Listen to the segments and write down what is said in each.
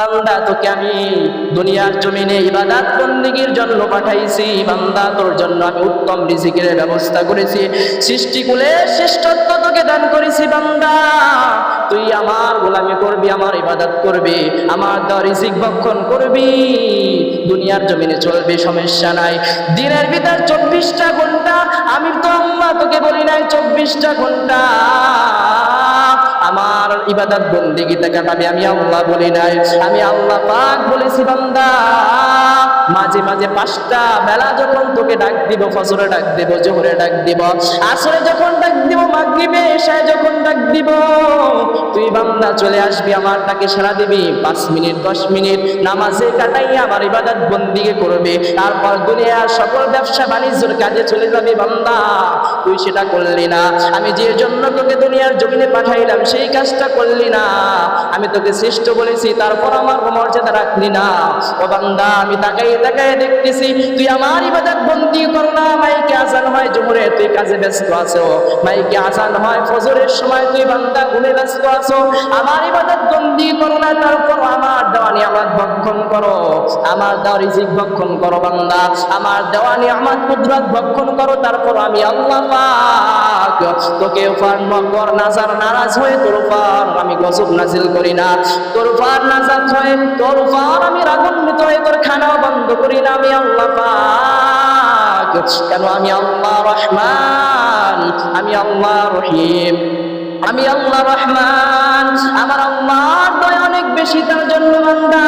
বান্দা তোকে আমি দুনিয়ার জমিনে ইবাদত বন্দেগীর জন্য পাঠাইছি। বান্দা তোর জন্য আমি উত্তম রিজিকের ব্যবস্থা করেছি, সৃষ্টিকুলের শ্রেষ্ঠত্ব তোকে দান করেছি। বান্দা তুই আমার গোলামি করবি, আমার ইবাদত করবি, আমার দেওয়া রিজিক ভক্ষণ করবি, দুনিয়ার জমিনে চলবে, সমস্যা নাই। দিনের ভিতর 24টা ঘন্টা আমি তো আল্লাহ তোকে বলি নাই 24টা ঘন্টা আমার ইবাদত বন্দেগীতে কাটাবি, আমি আল্লাহ বলি নাই, আমি আল্লাহ পাক বলেছি। বান্দা মাঝে মাঝে 5টা বেলা যখন তোকে ডাক দিব, ফজরে ডাক দিব, জোহরে ডাক দিব, আসরে যখন ডাক দিব, মাগরিবে এশায় যখন ডাক দিব, তুই বান্দা চলে আসবি, আমার ডাকে সাড়া দিবি। 5 মিনিট 10 মিনিট নামাজে কাটাইয়া আমার ইবাদত বন্দেগী করবে, তারপর দুনিয়ার সকল ব্যবসা বাণিজ্যের কাজে চলে যাবে। বান্দা তুই সেটা করলি না, আমি যে জন্য তোকে দুনিয়ার জমিনে পাঠাইলাম সেই কাজটা করলি না। আমি তোকে শ্রেষ্ঠ বলেছি, তারপর আমার মর্যাদা রাখলি না। ও বান্দা আমি তাকাই তাকাই দেখতেছি তুই আমার ইবাদত বন্দেগী করো না। মাইকে আজান হয় জোহরে, তুই কাজে ব্যস্ত আছো। মাইকে আজান হয় ফজরের সময়, তুই বান্দা ঘুমে ব্যস্ত আছো। আমার ইবাদত বন্দেগী করো না, তারপর আমার দেওয়া নিয়ামত ভক্ষণ করো, আমার দেওয়া রিজিক ভক্ষণ করো। বান্দা আমার দেওয়া নিয়ামত কুদরত ভক্ষণ করো, তারপর আমি আল্লাহ পাক তোকে উপর নাজার নারাজ হয়ে তোর উপর আমি গজব নাজিল করি না, তোর উপর নাজাত হয়ে তোর উপর আমি রাগান্বিত হয়ে তোর খানাও বন্ধ করি না। আমি আল্লাহ পাক, কেন? আমি আল্লাহ রহমান, আমি আল্লাহ রহিম, আমি আল্লাহ রহমান, আমার আল্লাহর দয়া অনেক বেশি। তার জন্য বান্দা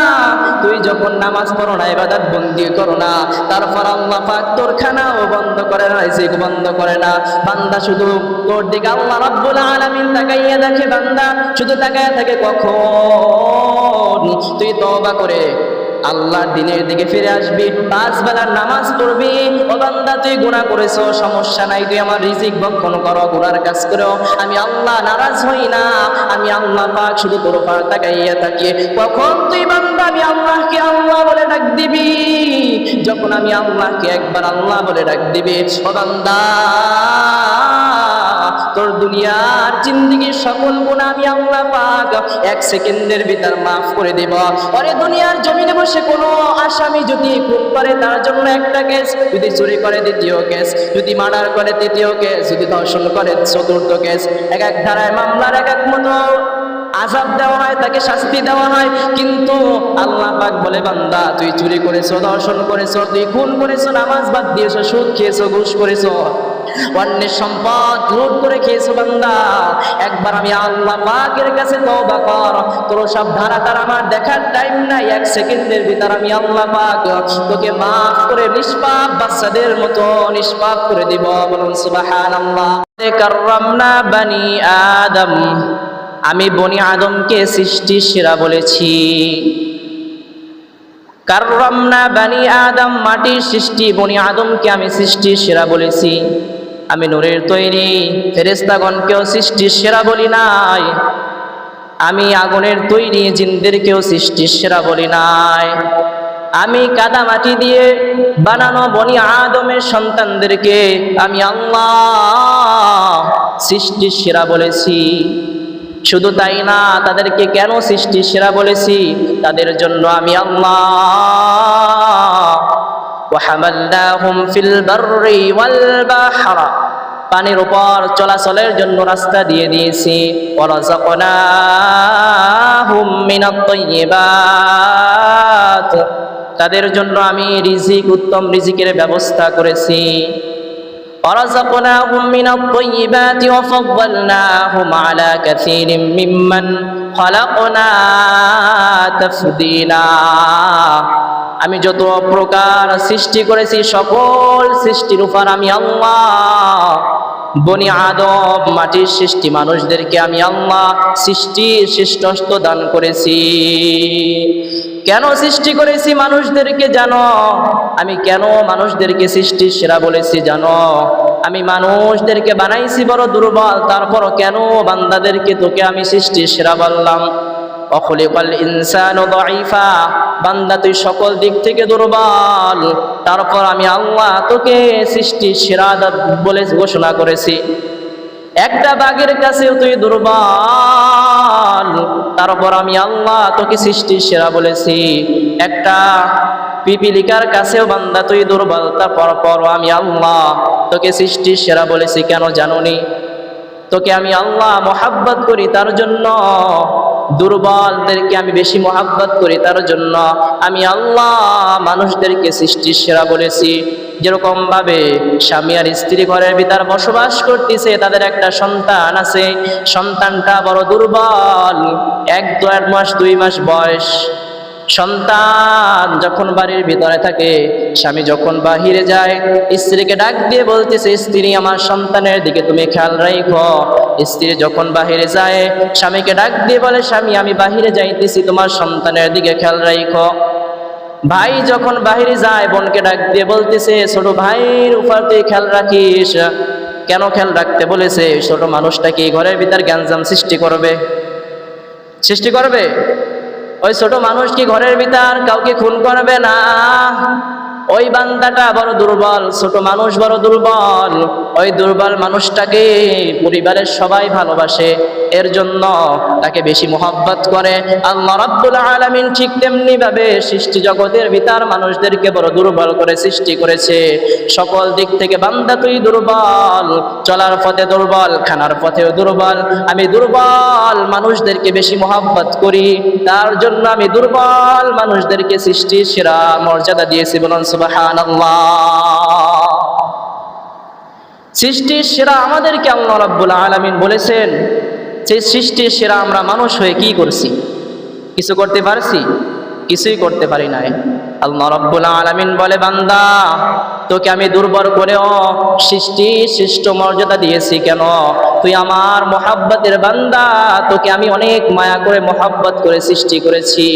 তুই যখন নামাজ পড়ো না, ইবাদত বন্দেগী করো না, তারপর আল্লাহ পাক তোর খানাও বন্ধ করে না, রিজিক বন্ধ করে না। বান্দা শুধু তোর দিকে আল্লাহ রাব্বুল আলামিন তাকাইয়া দেখে, বান্দা শুধু তাকাইয়া থাকে কখন তুই তওবা করে আল্লাহর দিনের দিকে ফিরে আসবি, 5 বেলার নামাজ পড়বি। ও বান্দা তুই গুনাহ করেছো, সমস্যা নাই, তুই আমার রিজিক ভক্ষণ করো, গুনার কাজ করো, আমি আল্লাহ নারাজ হই না। আমি আল্লাহ পাক শুধু তোর উপর তাকাইয়া থাকি। কখন তুই বান্দা আমি আল্লাহকে আল্লাহ বলে ডাক দিবি, যখন আমি আল্লাহকে একবার আল্লাহ বলে ডাক দিবি, ও বান্দা তোর দুনিয়ার জিন্দেগীর সকল গুনাহ আমি আল্লাহ পাক 1 সেকেন্ডের ভিতর মাফ করে দেব। ওরে দুনিয়ার জমিনে বসে কোনো আসামি যদি খুন করে তার জন্য একটা কেস, যদি চুরি করে দ্বিতীয় কেস, যদি মার্ডার করে তৃতীয় কেস, যদি ধর্ষণ করে চতুর্থ কেস, এক এক ধারায় মামলার এক এক মতো আযাব দেওয়া হয়, তাকে শাস্তি দেওয়া হয়। কিন্তু আল্লাহ পাক বলে, বান্দা তুই চুরি করেছো, ধর্ষণ করেছো, তুই খুন করেছো, নামাজ বাদ দিয়েছো, সুদ খেয়েছো, ঘুষ করেছো, অন্যের সম্পদ লুট করে খেয়েছো, বান্দা একবার আমি আল্লাহ পাকের কাছে তওবা কর। তোর সব ধারা তার আমার দেখার টাইম নাই, 1 সেকেন্ডের ভিতর আমি আল্লাহ পাক তোকে মাফ করে নিষ্পাপ বাচ্চাদের মতো নিষ্পাপ করে দিব। বলুন সুবহানাল্লাহ। কাররামনা বানি আদম, আমি বনি আদমকে সৃষ্টির সেরা বলেছি। কাররামনা বানি আদম, মাটির সৃষ্টি বনি আদমকে আমি সৃষ্টির সেরা বলেছি। আমি নূরের তৈরি ফেরেশতাগণকেও সৃষ্টির সেরা বলি নাই, আমি আগুনের তৈরি জিনদেরকেও সৃষ্টির সেরা বলি নাই, আমি কাদা মাটি দিয়ে বানানো বনি আদমের সন্তানদেরকে আমি আল্লাহ সৃষ্টির সেরা বলেছি। শুধু তাই না, তাদেরকে কেন সৃষ্টির সেরা বলেছি? তাদের জন্য আমি আল্লাহ وحملناهم في البر والبحر, পানির উপর চলাচলের জন্য রাস্তা দিয়ে দিয়েছি। وَرَزَقْنَاهُمْ مِنَ الطَّيِّبَاتِ, তাদের জন্য আমি রিজিক, উত্তম রিজিকের ব্যবস্থা করেছি। وَرَزَقْنَاهُمْ مِنَ الطَّيِّبَاتِ وَفَضَّلْنَاهُمْ عَلَى كَثِيرٍ مِّمَّنْ خَلَقْنَا تَفْضِيلًا, আমি যত প্রকার সৃষ্টি করেছি সকল সৃষ্টির উপর আমি আল্লাহ বনি আদম মাটির সৃষ্টি মানুষদেরকে আমি আল্লাহ সৃষ্টির শ্রেষ্ঠত্ব দান করেছি। কেন সৃষ্টি করেছি মানুষদেরকে জানো? আমি কেন মানুষদেরকে সৃষ্টির সেরা বলেছি জানো? আমি মানুষদেরকে বানাইছি বড় দুর্বল, তারপরও কেন বান্দাদেরকে তোকে আমি সৃষ্টির সেরা বললাম? অখলিকাল ইনসানু দাঈফা, বান্দা তুই সকল দিক থেকে দুর্বল, তারপর আমি আল্লাহ তোকে সৃষ্টির সেরা বলে ঘোষণা করেছি। একটা বাঘের কাছেও তুই দুর্বল, তারপর আমি আল্লাহ তোকে সৃষ্টির সেরা বলেছি। একটা পিপিলিকার কাছেও বান্দা তুই দুর্বল, তারপর আমি আল্লাহ তোকে সৃষ্টির সেরা বলেছি। কেন জানুনি? তোকে আমি আল্লাহ মোহাব্বত করি, তার জন্য। দুর্বলদেরকে আমি বেশি মোহাব্বত করি, তার জন্য আমি আল্লাহ মানুষদেরকে সৃষ্টির সেরা বলেছি। যেরকম ভাবে স্বামী আর স্ত্রী ঘরের ভিতর বসবাস করতেছে, তাদের একটা সন্তান আছে, সন্তানটা বড় দুর্বল, 1-2 মাস 2 মাস বয়স। সন্তান যখন বাড়ির ভিতরে থাকে, স্বামী যখন বাহিরে যায়, স্ত্রীকে ডাক দিয়ে বলতেছে, স্ত্রী আমার সন্তানের দিকে তুমি খেয়াল রাখো। স্ত্রী যখন বাহিরে যায়, স্বামীকে ডাক দিয়ে বলে, স্বামী আমি বাহিরে যাইতেছি, তোমার সন্তানের দিকে খেয়াল রাখো। ভাই যখন বাহিরে যায়, বোনকে ডাক দিয়ে বলতেছে, ছোট ভাইয়ের উপর তুই খেয়াল রাখিস। কেন খেয়াল রাখতে বলেছে? ছোট মানুষটা কি ঘরের ভিতর গ্যাঞ্জাম সৃষ্টি করবে? ওই ছোট মানুষ কি ঘরের ভিতর কাউকে খুন করবে না? ওই বান্দাটা বড় দুর্বল, ছোট মানুষ বড় দুর্বল। ওই দুর্বল মানুষটাকে পরিবারের সবাই ভালোবাসে, এর জন্য তাকে বেশি মোহাব্বত করে। আল্লাহ রাব্বুল আলামিন ঠিক তেমনি ভাবে সৃষ্টি জগতের ভিতর মানুষদেরকে বড় দুর্বল করে সৃষ্টি করেছে। সকল দিক থেকে বান্দা তুই দুর্বল, চলার পথে দুর্বল, খানার পথেও দুর্বল। আমি দুর্বল মানুষদেরকে বেশি মোহাব্বত করি, তার জন্য আমি দুর্বল মানুষদেরকে সৃষ্টির সেরা মর্যাদা দিয়েছি। বলুন সুবহানাল্লাহ। সৃষ্টির সেরা আমাদেরকে আল্লাহ রাব্বুল আলামিন বলেছেন, যে সৃষ্টির সেরা আমরা মানুষ হয়ে কি করছি? কিছু করতে পারছি? কিছুই করতে পারি নাই। আল্লাহ রাব্বুল আলামিন বলে, বান্দা তোকে আমি দুর্বল করেও সৃষ্ট মর্যাদা দিয়েছি। কেন? তুই আমার মোহাব্বতের বান্দা, তোকে আমি অনেক মায়া করে মোহাব্বত করে সৃষ্টি করেছি।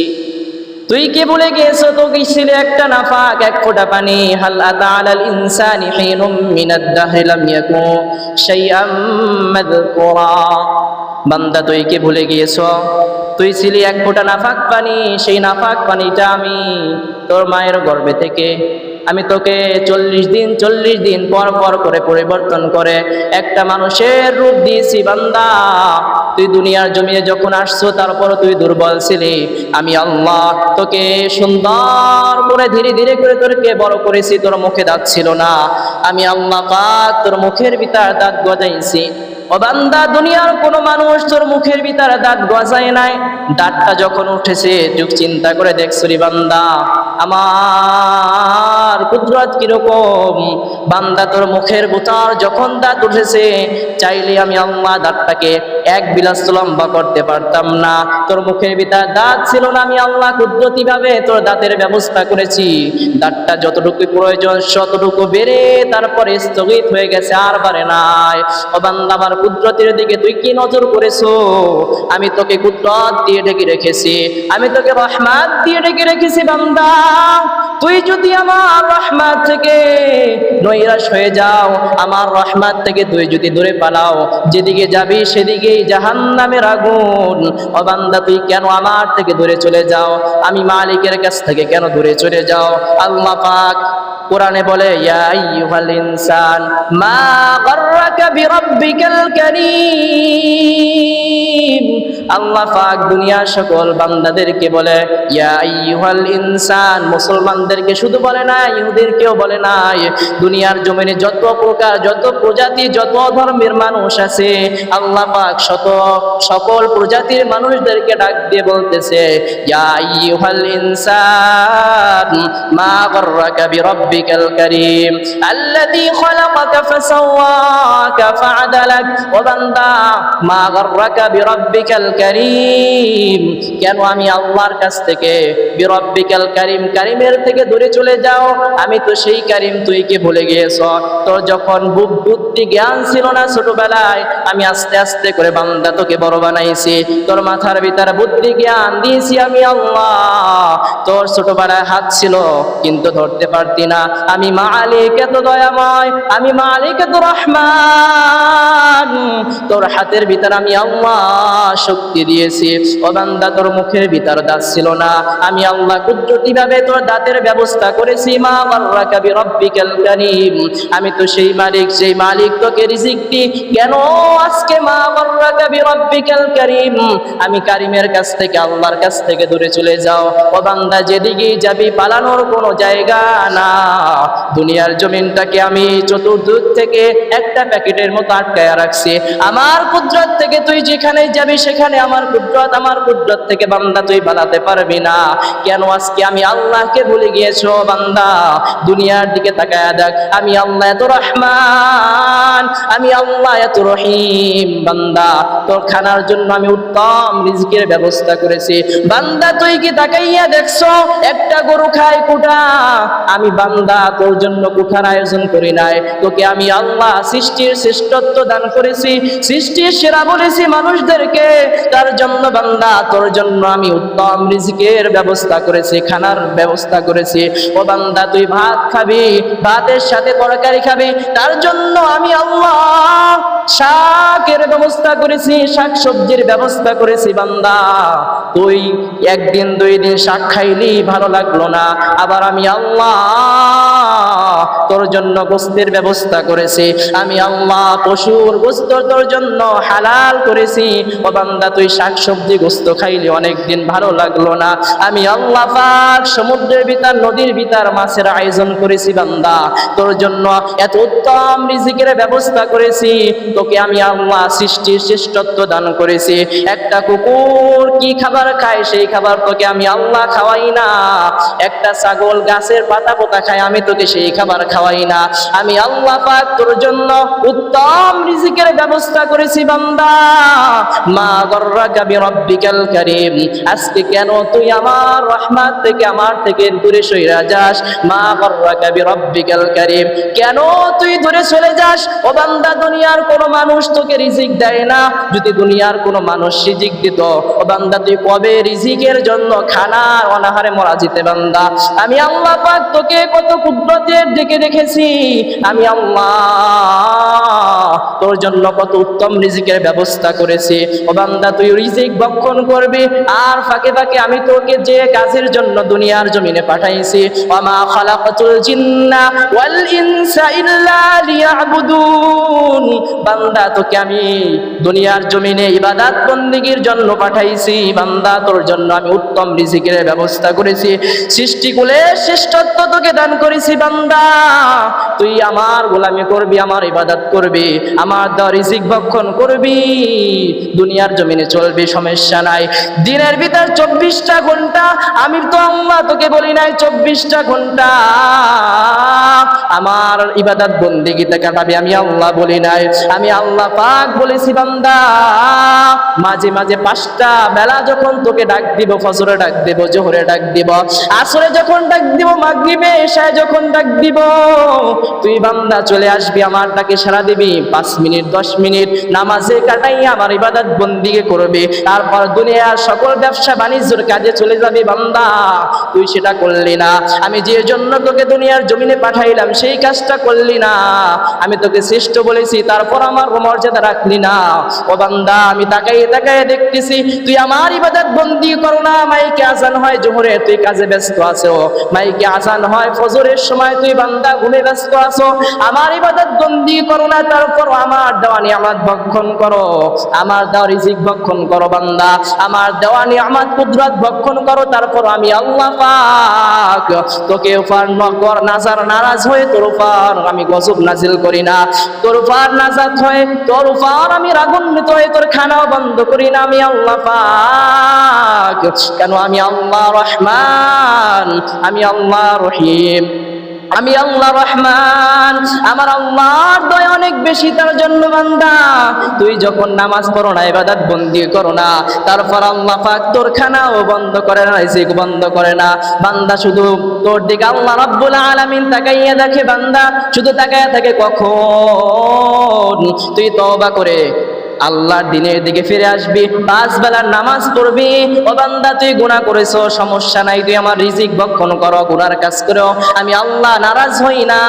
তুই কি ভুলে গেছো? তোকে ছিলে একটা নাফাক, এক ফোঁটা পানি। হাল আতা আলাল ইনসানি হিনুম মিনাদ দাহরি লাম ইয়াকু শাইআম মাযকুরা। বান্দা তুই কি ভুলে গিয়েছো? তুই ছিলি এক ফোঁটা নাফাক পানি, সেই নাফাক পানিটা আমি তোর মায়ের গর্ভে থেকে আমি তোকে 40 দিন পর করে পরিবর্তন করে একটা মানুষের রূপ দিয়েছি। বান্দা তুই দুনিয়ার জমিনে যখন আসছো, তারপর তুই দুর্বল ছিলি। আমি আল্লাহ তোকে সুন্দর করে ধীরে ধীরে করে তোরকে বড় করেছি। তোর মুখে দাঁত ছিল না, আমি আল্লাহ পাক তোর মুখের ভিতর দাঁত গজাইছি। ও বান্দা, দুনিয়ার কোনো মানুষ তোর মুখের ভিতরে দাঁত গজায় নাই। দাঁতটা যখন উঠেছে, যুগ চিন্তা করে দেখছো রে বান্দা, আমার কুদরত কিরকম। বান্দা তোর মুখের ভিতর যখন দাঁত উঠেছে, চাইলে আমি আল্লাহ দাঁতটাকে 1 বিলাস লম্বা করতে পারতাম না। তোর মুখের ভিতর দাঁত ছিল না, আমি আল্লাহ কুদরতি ভাবে তোর দাঁতের ব্যবস্থা করেছি। দাঁতটা যতটুকু প্রয়োজন ততটুকু বেড়ে তারপরে স্থগিত হয়ে গেছে, আর বাড়ে নাই। ও বান্দা, আমার কুদরতের দিকে তুই কি নজর করেছো? আমি তোকে কুদরত দিয়ে ঢেকে রেখেছি, আমি তোকে রহমত দিয়ে ঢেকে রেখেছি। বান্দা তুই যদি আমার রহমত থেকে নৈরাশ হয়ে যাও, আমার রহমত থেকে তুই যদি দূরে পালাও, যেদিকে যাবি সেদিকেই জাহান্নামের আগুন। ও বান্দা, তুই কেন আমার থেকে দূরে চলে যাও? আমি মালিকের কাছ থেকে কেন দূরে চলে যাও? আল্লাহ পাক কোরআনে বলে, ইয়া আইয়ুহাল ইনসান মা গাররাকা বিরাব্বিকাল কারীম। আল্লাহ পাক দুনিয়ার সকল বান্দাদেরকে বলে, ইয়া আইয়ুহাল ইনসান। মুসলমানদেরকে শুধু বলে না, ইহুদিদেরকেও বলে নাই। দুনিয়ার জমিনে যত প্রকার, যত প্রজাতি, যত ধর্মের মানুষ আছে, আল্লাহ পাক সকল প্রজাতির মানুষদেরকে ডাক দিয়ে বলতেছে, ইয়া আইয়ুহাল ইনসান মা গাররাকা বিরাব্বিকাল কারীম আল্লাযী খালাকাকা ফাসাওয়াকা ফাআদালাক। ও বান্দা, মা গাররাকা বিরাব্বিকাল কারীম, কেন আমি আল্লাহর কাছ থেকে বিরাব্বিকাল কারীম, কারীমের থেকে দূরে চলে যাও? আমি তো সেই কারীম, তুই কি ভুলে গিয়েছ? তোর যখন বুদ্ধি জ্ঞান ছিল না ছোটবেলায়, আমি আস্তে আস্তে করে বান্দা তোকে বড় বানাইছি। তোর মাথার ভিতরে বুদ্ধি জ্ঞান দিয়েছি আমি আল্লাহ। তোর ছোটবেলায় হাত ছিল কিন্তু ধরতে পারতি না, আমি মালিক এত দয়াময়, আমি মালিক এত রহমান, তোর হাতের ভিতর আমি আল্লাহ শক্তি দিয়েছি। ও বান্দা, তোর মুখের ভিতর দাঁত ছিল না, আমি আল্লাহ কুদরতি ভাবে তোর দাঁতের ব্যবস্থা করেছি। মা গাররাকা বিরাব্বিকাল কারীম, আমি তো সেই মালিক তোকে রিজিক দি। কেন আজকে মা গাররাকা বিরাব্বিকাল কারীম, আমি কারিমের কাছ থেকে, আল্লাহর কাছ থেকে দূরে চলে যাও। ও বান্দা, যেদিকে যাবি পালানোর কোনো জায়গা না। দুনিয়ার জমিনটাকে আমি চতুর্দিক থেকে একটা প্যাকেটের মতো আটকায়া রাখছি। আমার কুদরত থেকে তুই যেখানে যাবি সেখানে আমার কুদরত থেকে বান্দা তুই পালাতে পারবি না। কেন আজকে আমি আল্লাহকে ভুলে গিয়েছো বান্দা? দুনিয়ার দিকে তাকায়া দেখ, আমি আল্লাহ এত রহমান, আমি আল্লাহ এত রহিম। বান্দা, তোর খানার জন্য আমি উত্তম রিজকের ব্যবস্থা করেছি। বান্দা, তুই কি তাকাইয়া দেখছো একটা গরু খায় কুটা? আমি বান্দা তোর জন্য কুঠার আয়োজন করি নাই। তোকে আমি আল্লাহ সৃষ্টির শ্রেষ্ঠত্ব দান করেছি, সৃষ্টির সেরা বলেছি মানুষদেরকে। তার জন্য বান্দা, তোর জন্য আমি উত্তম রিজকের ব্যবস্থা করেছি, খানার ব্যবস্থা করেছি। ও বান্দা, তুই ভাত খাবি, ভাতের সাথে তরকারি খাবি, তার জন্য আমি আল্লাহ শাকের ব্যবস্থা করেছি, শাক সবজির ব্যবস্থা করেছি। বান্দা, তুই একদিন দুই দিন শাক খাইলি ভালো লাগলো না, আবার আমি আল্লাহ তোর জন্য গোস্তের ব্যবস্থা করেছি। আমি আল্লাহ পশুর গোস্ত তোর জন্য হালাল করেছি। ও বান্দা, তুই শাক সবজি গোস্ত খাইলি অনেকদিন ভালো লাগলো না, আমি আল্লাহ পাক সমুদ্রের ভিতর, নদীর ভিতর মাছের আয়োজন করেছি। বান্দা, তোর জন্য এত উত্তম রিজিকের ব্যবস্থা করেছি। তোকে আমি আল্লাহ সৃষ্টির শ্রেষ্ঠত্ব দান করেছি। একটা কুকুর কি খাবার খায় সেই খাবার তোকে আমি আল্লাহ খাওয়াই না। একটা ছাগল গাছের পাতা পোতা খায়, আমি তোকে সেই খাবার খাওয়াই না। আমি আল্লাহ পাক তোর জন্য উত্তম রিজিকের ব্যবস্থা করেছি। বান্দা, মা গাররাকা বিরাব্বিকাল কারীম, আজকে কেন তুই আমার রহমত থেকে, আমার থেকে দূরে সইরা যাস? মা গাররাকা বিরাব্বিকাল কারীম, কেন তুই দূরে চলে যাস? ও বান্দা, দুনিয়ার কোনো মানুষ তোকে রিজিক দেয় না। যদি দুনিয়ার কোনো মানুষ রিজিক দিত, ও বান্দা, তুই কবে রিজিকের জন্য খানার অনাহারে মরা যেতে? বান্দা, আমি আল্লাহ পাক তোকে কত কুদরতের দিকে দেখেছি। আমি আল্লাহ তোর জন্য কত উত্তম রিজিকের ব্যবস্থা করেছি। ও বান্দা, তুই রিজিক ভক্ষণ করবি, আর ফাঁকে ফাঁকে আমি তোকে যে কাজের জন্য দুনিয়ার জমিনে পাঠাইছি, ওয়ামা খালাকাতুল জিন্না ওয়াল ইনসা ইল্লা লিয়াবুদুন, বান্দা তোকে আমি দুনিয়ার জমিনে ইবাদত বন্দেগীর জন্য পাঠাইছি। বান্দা, তোর জন্য আমি উত্তম রিজিকের ব্যবস্থা করেছি, সৃষ্টিকুলের শ্রেষ্ঠত্ব তোকে দান করেছি। বান্দা, তুই আমার গোলামি করবি, আমার ইবাদত করবি, আমার দেওয়া রিজিক ভক্ষণ করবি, দুনিয়ার জমিনে চলবি, সমস্যা নাই। দিনের ভিতর 24টা ঘন্টা আমি তো আল্লাহ তোকে বলি নাই 24টা ঘন্টা আমার ইবাদত বন্দেগীতে কাটাবি, আমি আল্লাহ বলি নাই, আমি আল্লাহ পাক বলেছি। বান্দা, মাঝে মাঝে 5টা বেলা যখন তোকে ডাক দিব, ফজরে ডাক দিব, জোহরে ডাক দিব, আসরে যখন ডাক দিব, মাগরিবে এশায় যখন ডাক দিব, তুই বান্দা চলে আসবি, আমার ডাকে সাড়া দিবি। 5 মিনিট 10 মিনিট নামাজে কাটাইয়া আমার ইবাদত বন্দেগী করবি, তারপর দুনিয়ার সকল ব্যবসা বাণিজ্যের কাজে চলে যাবি। বান্দা, তুই সেটা করলি না। আমি যে জন্য তোকে দুনিয়ার জমিনে পাঠাইলাম সেই কাজটা করলি না। আমি তোকে শ্রেষ্ঠ বলেছি, তারপর আমার মর্যাদা রাখলি না। ও বান্দা, আমি তাকাইয়ে তাকাইয়ে দেখতেছি তুই আমার ইবাদত বন্দেগী করো না। মাইকে আজান হয় জোহরে, তুই কাজে ব্যস্ত আছো। মাইকে আজান হয় ফজরের সময়, তুই বান্দা ঘুমে ব্যস্ত আছো। আমার ইবাদত বন্দেগী করো না, তারপর আমার দেওয়া নিয়ামত ভক্ষণ করো, আমার দেওয়া রিজিক ভক্ষণ করো। বান্দা, আমার দেওয়া নিয়ামত কুদরত ভক্ষণ করো, তারপর আমি আল্লাহ পাক তোকে উপর নাজার নারাজ হয়ে তোর উপর আমি গজব নাজিল করি না, তোর উপর নাজাত হয়ে তোর উপর আমি রাগান্বিত হয়ে তোর খানাও বন্ধ করি না। আমি আল্লাহ পাক, কেন? আমি আল্লাহ রহমান, আমি আল্লাহ রহিম, আমি আল্লাহ রহমান, আমার আল্লাহর দয়া অনেক বেশি। তার জন্য বান্দা, তুই যখন নামাজ পড়ো না, ইবাদত বন্দেগী করো না, তারপর আল্লাহ পাক তোর খানাও বন্ধ করে না, রিজিক বন্ধ করে না। বান্দা শুধু তোর দিকে আল্লাহ রাব্বুল আলামিন তাকাইয়া দেখে। বান্দা শুধু তাকাইয়া থাকে কখন তুই তওবা করে আল্লাহর দ্বীনের দিকে ফিরে আসবি, 5 বেলার নামাজ পড়বি। ও বান্দা তুই গুনাহ করেছো, সমস্যা নাই, তুই আমার রিজিক ভক্ষণ করো, গুনার কাজ করো, আমি আল্লাহ নারাজ হই না।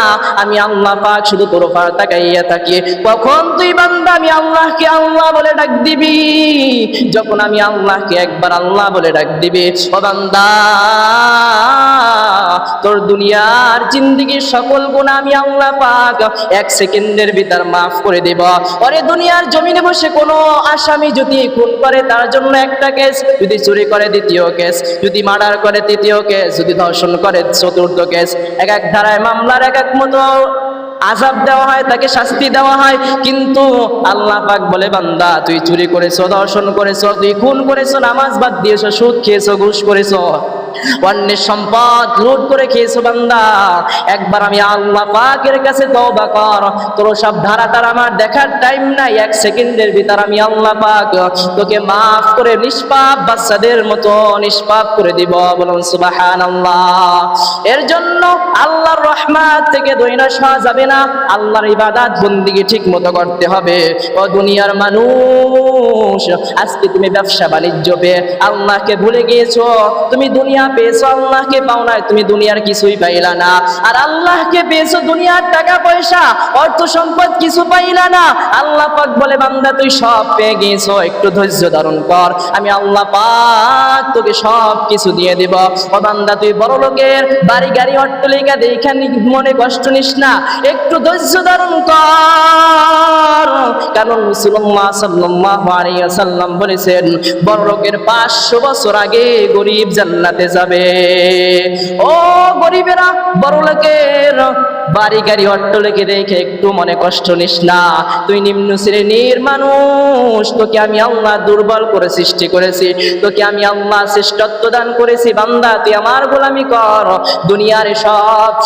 আমি আল্লাহ পাক শুধু তোর উপর তাকাইয়া থাকি। কখন তুই বান্দা আমি আল্লাহকে আল্লাহ বলে ডাক দিবি, যখন আমি আল্লাহকে একবার আল্লাহ বলে ডাক দিবি, ও বান্দা তোর দুনিয়ার জিন্দেগির সকল গুনাহ আমি আল্লাহ পাক 1 সেকেন্ডের ভিতর মাফ করে দেব। ওরে দুনিয়ার জমিনে বসে কোনো আসামি যদি খুন করে তার জন্য একটা কেস, যদি চুরি করে দ্বিতীয় কেস, যদি মার্ডার করে তৃতীয় কেস, যদি ধর্ষণ করে চতুর্থ কেস, এক এক ধারায় মামলার এক এক মতো আযাব দেওয়া হয়, তাকে শাস্তি দেওয়া হয়। কিন্তু আল্লাহ পাক বলে বান্দা তুই চুরি করেছো, ধর্ষণ করেছো, তুই খুন করেছো, নামাজ বাদ দিয়েছো, সুদ খেয়েছো, ঘুষ করেছো, অন্যের সম্পদ লুট করে খেয়েছো, বান্দা একবার আমি আল্লাহ পাকের কাছে তওবা কর। তোর সব ধারাটার আমার দেখার টাইম নাই, 1 সেকেন্ডের ভিতর আমি আল্লাহ পাক তোকে মাফ করে নিষ্পাপ বাচ্চাদের মতো নিষ্পাপ করে দিব। বলুন সুবহানাল্লাহ। এর জন্য আল্লাহর রহমত থেকে দৈনাশ হওয়া যাবে না, আল্লাহর ইবাদত বন্দেগী ঠিক মতো করতে হবে। ও দুনিয়ার মানুষ, আজকে তুমি ব্যবসা বাণিজ্য পেয়ে আল্লাহকে ভুলে গিয়েছো, তুমি দুনিয়া পেয়েছো, আল্লাহকে পাও নাই, তুমি দুনিয়ার কিছুই পাইলা না। আর আল্লাহকে পেয়েছো, দুনিয়ার টাকা পয়সা অর্থ সম্পদ কিছু পাইলা না। আল্লাহ পাক বলে বান্দা তুই সব পেয়ে গিয়েছো, একটু ধৈর্য ধারণ কর, আমি আল্লাহ পাক তোকে সব কিছু দিয়ে দেব। ও বান্দা তুই বড় লোকের বাড়ি গাড়ি অট্টালিকা দেখে মনে কষ্ট নিস না, একটু ধৈর্য ধারণ কর। কারণ রাসূলুল্লাহ সাল্লাল্লাহু আলাইহি ওয়াসাল্লাম বলেছেন বড় লোকের 500 বছর আগে গরিব জান্নাতে যাবে। ও গরিবেরা, বড় লোকের বাড়ি গাড়ি অট্টালিকা দেখে একটু মনে কষ্ট নিস না, তুই নিম্ন শ্রেণীর মানুষ, তোকে আমি আল্লাহ দুর্বল করে সৃষ্টি করেছি, তোকে আমি আল্লাহ শ্রেষ্ঠত্ব দান করেছি। বান্দা তুই আমার গোলামি কর। দুনিয়ার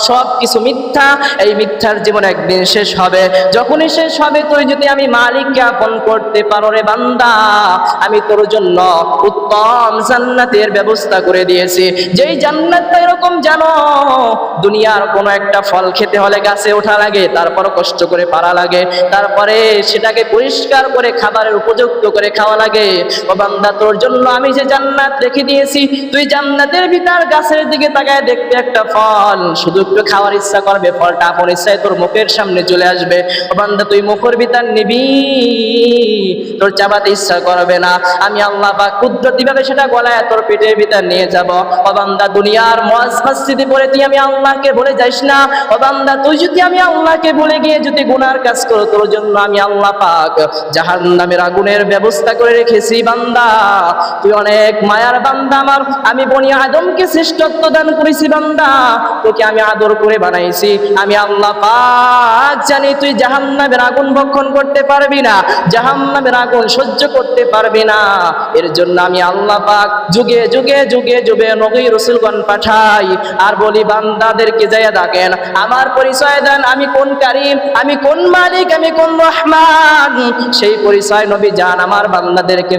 সব কিছু মিথ্যা, এই মিথ্যার জীবন একদিন শেষ হবে। যখনই শেষ হবে তুই যদি আমি মালিককে আপন করতে পারো রে বান্দা, আমি তোর জন্য উত্তম জান্নাতের ব্যবস্থা করে দিয়েছি। যেই জান্নাতটা এরকম জানো, দুনিয়ার কোনো একটা ফল খেতে হলে গাছে ওঠা লাগে, তারপর কষ্ট করে পারা লাগে, তারপরে সেটাকে পরিষ্কার করে খাবারের উপযুক্ত করে খাওয়া লাগে। ও বান্দা তোর জন্য আমি যে জান্নাত রেখে দিয়েছি, তুই জান্নাতের ভিতর গাছের দিকে তাকায় দেখতে একটা ফল, শুধু একটু খাওয়ার ইচ্ছা করবে, ফলটা আপন ইচ্ছায় তোর মুখের সামনে চলে আসবে। ও বান্দা তুই মুখের ভিতর নিবি, তোর চাবাতে ইচ্ছা করবে না, আমি আল্লাহ পাক কুদরতি ভাবে সেটা গলায় তোর পেটের ভিতর নিয়ে যাব। ও বান্দা দুনিয়ার মজ মসজিদে পড়ে তুই আমি আল্লাহকে ভুলে যাইস না। ও বান্দা তুই যদি আমি আল্লাহকে ভুলে গিয়ে যদি গুনার কাজ করো, তোর জন্য আমি আল্লাহ পাক জাহান্নামের আগুনের ব্যবস্থা করে রেখেছি। বান্দা তুই অনেক মায়ার বান্দা আমার, আমি বনি আদমকে শ্রেষ্ঠত্ব দান করেছি। বান্দা তোকে আমি আদর করে বানাইছি, আমি আল্লাহ পাক জানি তুই জাহান্নামের আগুন ভক্ষণ করতে পারবি না, জাহান্নামের আগুন সহ্য করতে পারবি না। এর জন্য আমি আল্লাহ পাক যুগে যুগে যুগে যুগে নবী রাসূলগণ পাঠাই, আর বলি বান্দাদেরকে যাইয়া ডাকেন, আমার পরিচয় দেন, আমি কোন কারীম, আমি কোন মালিক, আমি কোন রহমান। সেই পরিচয় নবী জান আমার বান্দাদেরকে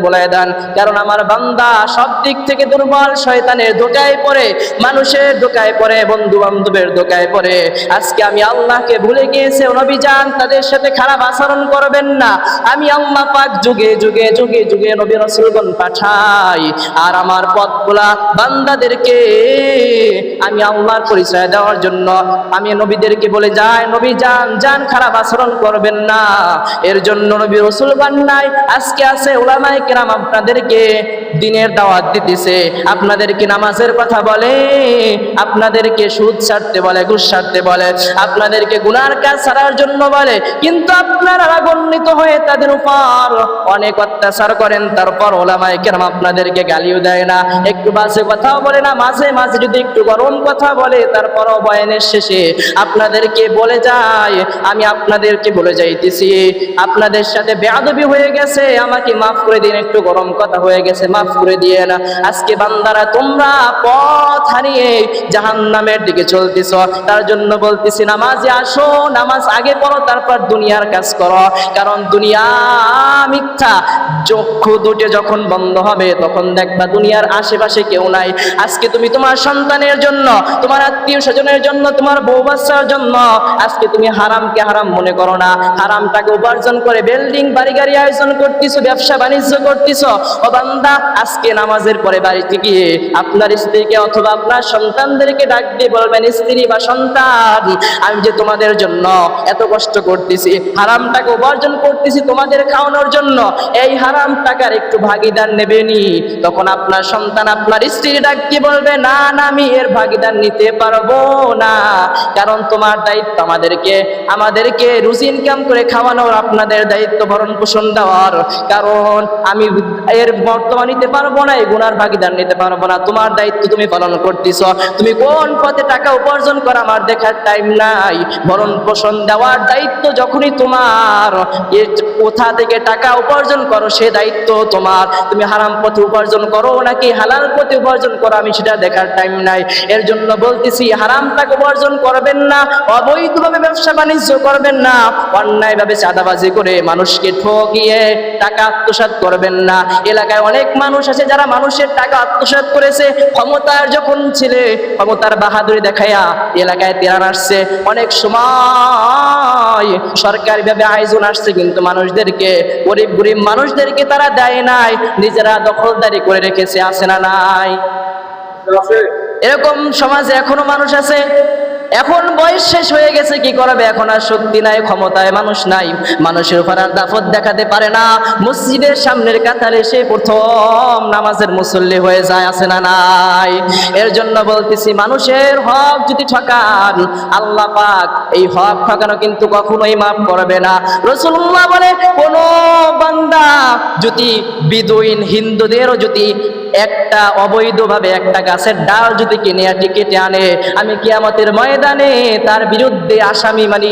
বলে দেন। কারণ আমার বান্দা সব দিক থেকে দুর্বল, শয়তানের ধোঁকায় পড়ে, মানুষের ধোঁকায় পড়ে, বন্ধু বান্ধবের ধোঁকায় পড়ে। আজকে আমি আল্লাহকে ভুলে গিয়েছে, নবী জান তাদের সাথে খারাপ আচরণ করবেন না। আমি আল্লাহ পাক যুগে যুগে যুগে যুগে নবী রাসূলগণ পাঠাই, আর আমার পথগুলা বান্দাদেরকে আমি আল্লাহর পরিচয় দেওয়ার জন্য আমি নবীদেরকে বলে যাই, নবী জান জান খারাপ আচরণ করবেন না। এর জন্য নবী রাসূলগণ নাই, আজকে আছে উলামায়ে কেরাম আপনাদেরকে দ্বীনের দাওয়াত দিতেছে, আপনাদেরকে নামাজের কথা বলে, আপনাদেরকে সুদ ছাড়তে বলে, ঘুষ ছাড়তে বলে, আপনাদেরকে গুনার কাজ ছাড়ার জন্য বলে, কিন্তু আপনারা রাগান্বিত হয়ে তাদের উপর অনেক অত্যাচার করেন। তারপর উলামায়ে কেরাম আপনাদেরকে গালিও দেয় না, একটু বাজে কথাও বলে না, মাঝে মাঝে যদি একটু গরম কথা বলে, তারপরও বয়ানের শেষে আপনাদেরকে বলে যায়, আমি আপনাদেরকে বলে যাইতেছি আপনাদের সাথে বেয়াদবি হয়ে গেছে, আমাকে মাফ করে দিন, একটু গরম কথা হয়ে গেছে, মাফ করে দিয়ে না। আজকে বান্দারা তোমরা পথ হারিয়ে জাহান্নামের দিকে চলতেছ। তার জন্য বলতেছি নামাজে আসো, নামাজ আগে পড়ো, তারপর দুনিয়ার কাজ করো। কারণ দুনিয়া মিথ্যা। চক্ষু দুটো যখন বন্ধ হবে তখন দেখবা দুনিয়ার আশেপাশে কেউ নাই। আজকে তুমি তোমার সন্তানের জন্য, তোমার আত্মীয় স্বজনের জন্য, তোমার বউ বাচ্চার জন্য আজকে তুমি হারামকে হারাম মনে করো না, হারামটাকে উপার্জন করে বিল্ডিং বাড়ি গাড়ি আয়োজন করতেছো, ব্যবসা বাণিজ্য করতেছো। ও বান্দা, আজকে নামাজের পরে বাড়িতে গিয়ে আপনার স্ত্রীকে অথবা আপনার সন্তানদেরকে ডাক দিয়ে বলবেন, স্ত্রী বা সন্তান, আমি যে তোমাদের জন্য এত কষ্ট করতেছি, হারামটাকে উপার্জন করতেছি তোমাদের খাওয়ানোর জন্য, এই হারাম টাকার একটু ভাগিদার নেবেনি। তখন আপনার সন্তান আপনার স্ত্রী ডাক দিয়ে বলবে, না না, আমি এর ভাগিদার নিতে পারবো না। কারণ তোমার দায়িত্ব আমাদেরকে রুজি ইনকাম করে খাওয়ানোর, আপনাদের দায়িত্ব ভরণ পোষণ দেওয়ার। কারণ আমি এর বর্তমান নিতে পারবো না, এই গুনার ভাগিদার নিতে পারবো না। তোমার দায়িত্ব তুমি পালন করতেছ। তুমি কোন পথে টাকা উপার্জন করো আমার দেখার টাইম নাই। ভরণ পোষণ দেওয়ার দায়িত্ব যখনই তোমার, কোথা থেকে টাকা উপার্জন করো সে দায়িত্ব তোমার। তুমি হারাম পথে উপার্জন করো নাকি হালাল পথে উপার্জন করো আমি সেটা দেখার টাইম নাই। এর জন্য বলতেছি, হারাম টাকা উপার্জন করবেন না, অবৈধভাবে ব্যবসা বাণিজ্য করবেন না, অন্যায়ভাবে চাঁদাবাজি করে মানুষকে ঠকিয়ে টাকা আত্মসাৎ করবেন না। এলাকায় অনেক মানুষ আছে যারা মানুষের টাকা আত্মসাৎ করেছে, ক্ষমতার যখন ছিলে ক্ষমতার বাহাদুরি দেখাইয়া এলাকায় তেরান আসছে। অনেক সময় সরকারিভাবে আয়োজন আসছে, কিন্তু মানুষদেরকে, গরিব গরিব মানুষদেরকে তারা দেয় নাই, নিজেরা দখলদারি করে রেখেছে। আছে না নাই? এরকম সমাজে এখনো মানুষ আছে। এখন বয়স শেষ হয়ে গেছে, কি করবে, এখন আর শক্তি নাই, ক্ষমতায় মানুষ নাই, মানুষের উপর আর দাফত দেখাতে পারে না। মসজিদের সামনের কাতারে সে প্রথম নামাজের মুসল্লি হয়ে যায়। আছে না নাই? এর জন্য বলতেছি, মানুষের হক যদি ঠকান, আল্লাহ পাক এই হক ঠকানো কিন্তু কখনোই মাফ করবে না। রাসূলুল্লাহ বলে, কোন বান্দা যদি বিদুইন হিন্দুদেরও যদি একটা অবৈধভাবে একটা গাছের ডাল যদি কিনে কেটে আনে, আমি কিয়ামতের ময়দানে তার বিরুদ্ধে আসামি মানে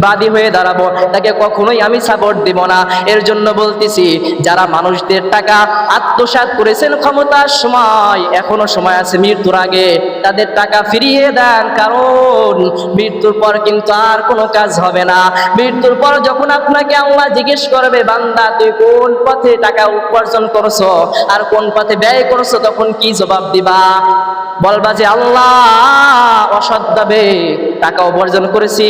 বাদী হয়ে দাঁড়াবো, তাকে কখনোই আমি সাপোর্ট দেব না। এর জন্য বলতেছি, যারা মানুষদের টাকা আত্মসাৎ করেছেন ক্ষমতার সময়, এখনো সময় আছে মৃত্যুর আগে তাদের টাকা ফিরিয়ে দেন। কারণ মৃত্যুর পর কিন্তু আর কোনো কাজ হবে না। মৃত্যুর পর যখন আপনাকে আল্লাহ জিজ্ঞেস করবে, বান্দা তুই কোন পথে টাকা উপার্জন করছো আর কোন পথে ব্যয় করছো, তখন কি জবাব দিবা? বলবা যে আল্লাহ, অসৎভাবে টাকা উপার্জন করেছি,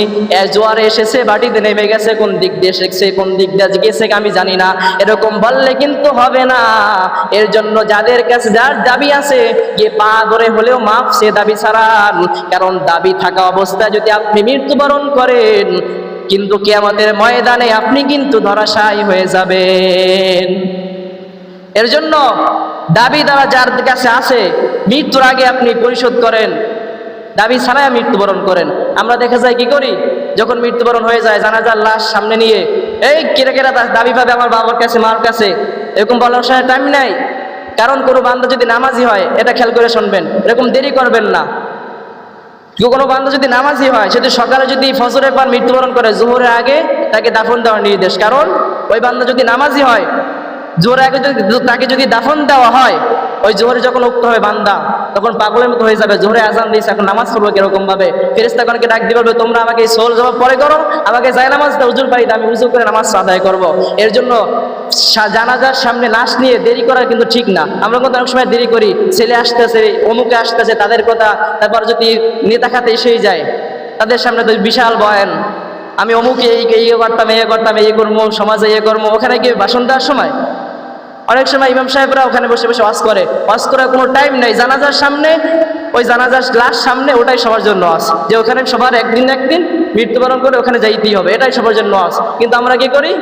জোয়ারে এসেছে, বাটিতে নেমে গেছে, কোন দিক দিয়ে এসেছে, কোন দিক দিয়ে গেছে আমি জানি না। এরকম বললে কিন্তু হবে না। এর জন্য যাদের কাছে যার দাবি আছে, গিয়ে পা ধরে হলেও মাফ সে দাবি ছাড়ান। কারণ দাবি থাকা অবস্থায় যদি আপনি মৃত্যুবরণ করেন, কিন্তু কিয়ামতের ময়দানে আপনি কিন্তু ধরাশায়ী হয়ে যাবেন। এর জন্য দাবি দ্বারা যার কাছে আছে, মৃত্যুর আগে আপনি পরিশোধ করেন, দাবি ছাড়াই মৃত্যুবরণ করেন। আমরা দেখা যায় কি করি, যখন মৃত্যুবরণ হয়ে যায়, জানাজার লাশ সামনে নিয়ে, এই কেরা কেরা দাবি পাবে আমার বাবার কাছে, মার কাছে, এরকম বলার সময় টাইম নাই। কারণ কোনো বান্দা যদি নামাজি হয়, এটা খেয়াল করে শুনবেন, এরকম দেরি করবেন না। কোনো বান্দা যদি নামাজি হয়, সেটি সকালে যদি ফজরের পর মৃত্যুবরণ করে, জোহরের আগে তাকে দাফন দেওয়ার নির্দেশ। কারণ ওই বান্দা যদি নামাজি হয়, জোহরের আগে তাকে যদি দাফন দেওয়া হয়, ওই জোহরে যখন উক্ত হবে বান্দা, তখন পাগলের মতো হয়ে যাবে। জোহরে আজান দিয়েছে, এখন নামাজ পড়বো কিরকম ভাবে? ফেরেশতাগণকে ডাক দিয়ে বলবে, তোমরা আমাকে এই সোল জবাব পরে করো, আমাকে যায় নামাজ দাও, উজুর পানি দাও, আমি উজু করে নামাজ আদায় করবো। এর জন্য জানাজার সামনে লাশ নিয়ে দেরি করা কিন্তু ঠিক না। আমরা কিন্তু অনেক সময় দেরি করি, ছেলে আসতেছে, অমুকে আসতেছে, তাদের কথা, তারপর যদি নেতা খাতে এসেই যায়, তাদের সামনে তো বিশাল বয়ান, আমি অমুকে এই করতাম, এই করতাম, এই করবো, সমাজে এই করবো। ওখানে গিয়ে ভাষণ দেওয়ার সময় অনেক সময় ইমাম সাহেবরা ওখানে বসে বসে ওয়াজ করে, ওয়াজ করার কোনো টাইম নেই। জানাজার সামনে, ওই জানাজার লাশ সামনে, ওটাই সবার জন্য ওয়াজ, যে ওখানে সবার একদিন মৃত্যুবরণ করে ওখানে যাইতেই হবে, এটাই সবার জন্য ওয়াজ। কিন্তু আমরা কি করি,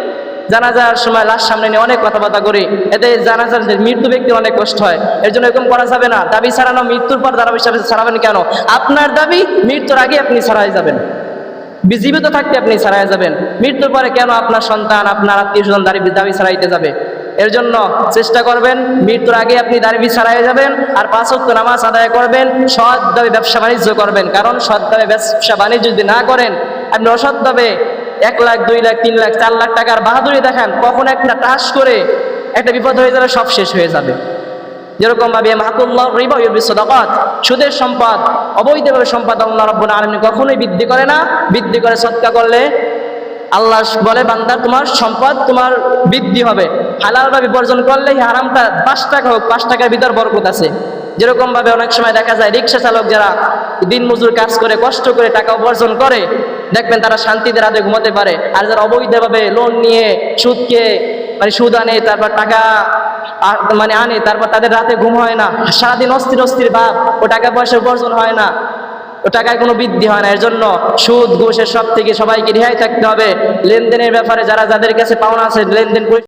জানাজার সময় লাশ সামনে নিয়ে অনেক কথাবার্তা করি, এতে জানাজার মৃত্যু ব্যক্তির অনেক কষ্ট হয়। এর জন্য এরকম করা যাবে না। দাবি ছাড়ানো, মৃত্যুর পর দাবি ছাড়াবেন কেন? আপনার দাবি মৃত্যুর আগে আপনি ছাড়াই যাবেন, জীবিত থাকতে আপনি ছাড়াই যাবেন। মৃত্যুর পরে কেন আপনার সন্তান, আপনার আত্মীয় স্বজন দাবি ছাড়াইতে যাবে? এর জন্য চেষ্টা করবেন মৃত্যুর আগে আপনি দাবি ছাড়াই যাবেন, আর 5 ওয়াক্ত নামাজ আদায় করবেন, সৎভাবে ব্যবসা বাণিজ্য করবেন। কারণ সৎভাবে ব্যবসা বাণিজ্য যদি না করেন, আপনি অসৎভাবে 1 লাখ, 2 লাখ, 3 লাখ, 4 লাখ টাকার বাহাদুরি দেখান, কখন একটা টাস করে একটা বিপদ হয়ে যাবে, সব শেষ হয়ে যাবে। যেরকম ভাবে মাহকুল্লাহ রিবা ইউরবি সাদাকাত, সুদের সম্পদ, অবৈধভাবে সম্পদ আল্লাহ রাব্বুল আলামিন কখনোই বৃদ্ধি করে না। বৃদ্ধি করে সদকা করলে আল্লাহ বলে বান্দা তোমার সম্পদ তোমার বৃদ্ধি হবে। হালালভাবে বর্জন করলে হারামটা 5 টাকা হোক, 5 টাকার ভিতর বরকত আছে। যেরকম ভাবে অনেক সময় দেখা যায় রিক্সা চালক যারা দিন মজুর কাজ করে কষ্ট করে টাকা উপার্জন করে, দেখবেন তারা শান্তিতে রাতে ঘুমাতে পারে। আর যারা অবৈধভাবে লোন নিয়ে সুদকে মানে সুদ আনে, তারপর টাকা মানে আনে, তারপর তাদের রাতে ঘুম হয় না, সারাদিন অস্থির অস্থির ভাব, ও টাকা পয়সা উপার্জন হয় না, ও টাকায় কোনো বৃদ্ধি হয় না। এর জন্য সুদ ঘুষের সব থেকে সবাইকে রেহাই থাকতে হবে। লেনদেনের ব্যাপারে যারা যাদের কাছে পাওনা আছে লেনদেন